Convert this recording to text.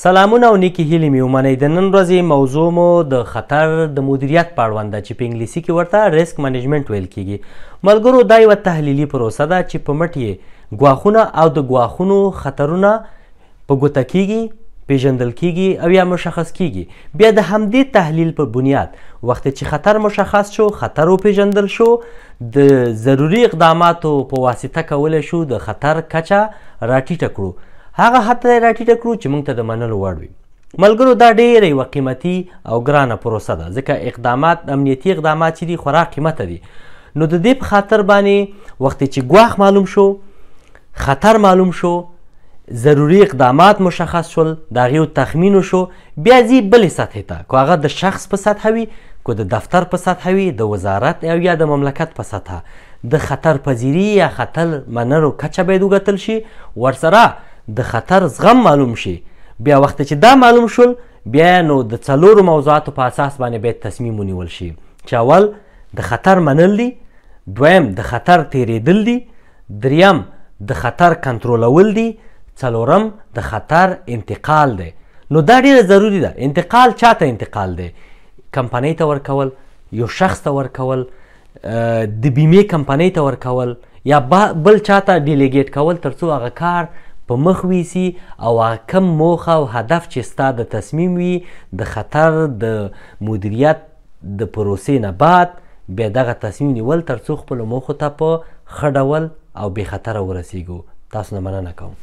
سلامونه او نیکی هیلې مې ومنئ. د نن ورځې موضوع مو د خطر د مدیریت په اړوند ده چې په انګلیسي کې ورته ریسک منیجمنټ ویل کیږي. ملګرو دا یوه تحلیلي پروسه ده چې په مټ یې ګواښونه او د ګواښونو خطرونه په ګوته کیږي، پیژندل کیږي او یا مشخص کیږي. بیا د همدې تحلیل په بنیاد وخت چې خطر مشخص شو، خطر وپیژندل شو، د ضروري اقداماتو په واسطه کولی شو د خطر کچه راټیټه کړو، هغه حد ته راټیټه کړو چې موږ ته د منلو وړ وي. ملګرو دا ډیره یوه قیمتي او ګرانه پروسه ده، ځکه اقدامات امنیتي اقدامات چې دي خورا قیمته دي. نو د دې په خاطر باندې وخت چې ګواښ معلوم شو، خطر معلوم شو، ضروري اقدامات مشخص شول، د هغې تخمین وشو، بیا ځي بلې سطحې ته، که هغه د شخص په سطحه وي، که د دفتر په سطحه وي، د وزارت او یا د مملکت په سطحه، د خطر پذیري یا خطر منلو کچه باید وګتل شي، ورسره د خطر زغم معلوم شي. بیا وخت چې دا معلوم شول، بیا نو د څلورو موضوعاتو په اساس باندې باید تصمیم ونیول شي چې اول د خطر منل دي، دویم د خطر تیریدل دي، دریم د خطر کنټرولول دي، څلورم د خطر انتقال دی. نو دا ډیره ضروری ده. انتقال چاته انتقال دی؟ کمپنۍ ته ورکول، یو شخص ته ورکول، د بیمې کمپنۍ ته ورکول، یا بل چاته ډیلیګیټ کول ترڅو هغه کار په مخ ویسي او هغه کم موخه او هدف چې ستا د تصمیم وي د خطر د مدیریت د پروسې نه بعد بیا دغه تصمیم نیول ترڅو خپلو موخو ته په ښه ډول او بې خطره ورسیږو. تاسو نه مننه کوم.